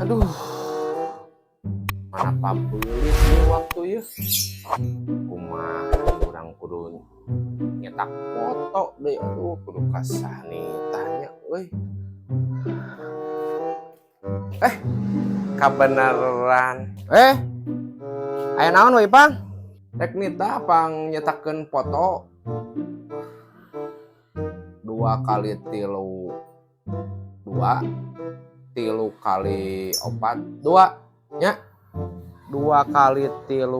Aduh, mana pabelit nih waktu ya. Kumaha orang kudu nyetak foto deh. Aduh, kudu kasah nih tanya, weh. Kabeneran. Aya naon we, Pang? Rek nita pang nyetakeun foto 2 kali 3 2 3 kali 4 2 nya 2 kali 3 2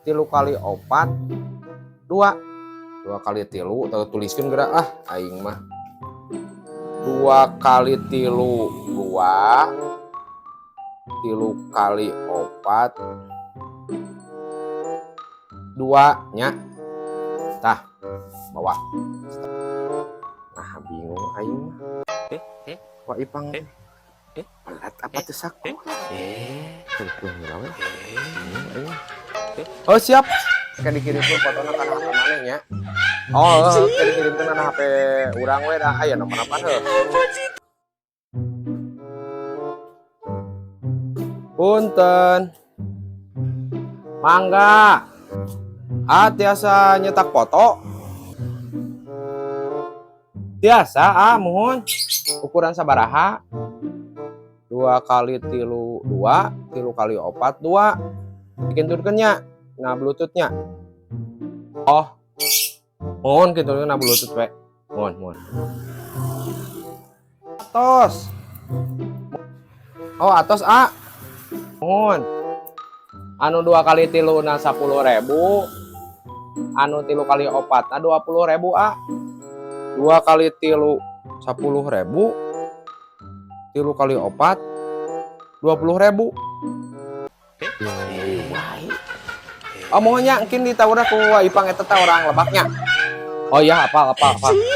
3 kali 4 2 2 kali 3 tuliskeun geura aing mah 2 kali 3 2 3 kali 4 2 nya tah bawa. Nah bingung aing mah. Wah Ipang pelat apa teh saku? Oh siap. Kan dikirimkeun fotona kana HP maneh nya. Oh, kan dikirimkeun kana HP urang we da aya nomor-nomor heuh. Punten. Mangga. Tiasa nyetak foto. Tiasa mohon. Ukuran sabaraha? 2 kali 3 2 3 kali 4 2. Dikenturkeun nya. Nah bluetoothnya. Oh. Mohon kenturkeun na bluetooth we. Mohon. Atos. Oh atos mohon. Anu 2 kali 3 na 10.000. Anu 3 kali 4 na 20.000 2 kali 3 10.000. 3 kali 4 20.000. Mohonnya mungkin ditawar ku Ipang eta teh orang Lebaknya. Oh iya apa.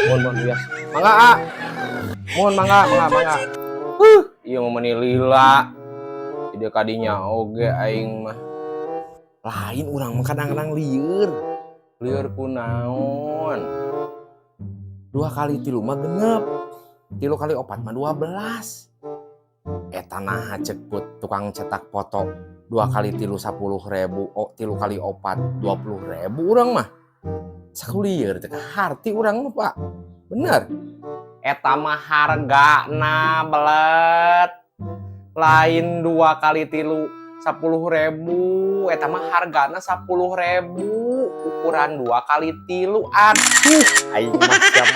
Mohon bias. Mangga mohon mangga. Ieu mah meuni lila. Ide kadinya oge aing mah. Lain urang mah kadang-kadang lieur. Lieur kunaon? 2 kali 3 mah genep. 3 kali 4 mah 12. Eta naha cek tukang cetak foto 2 kali 3 10.000 3 kali 4 20.000 urang mah. Sakulieur teh harti urang mah Pak. Bener. Eta mah hargana belet. Lain 2 kali 3 10.000 eta mah hargana 10.000 ukuran 2 kali 3 aduh aing mah siapa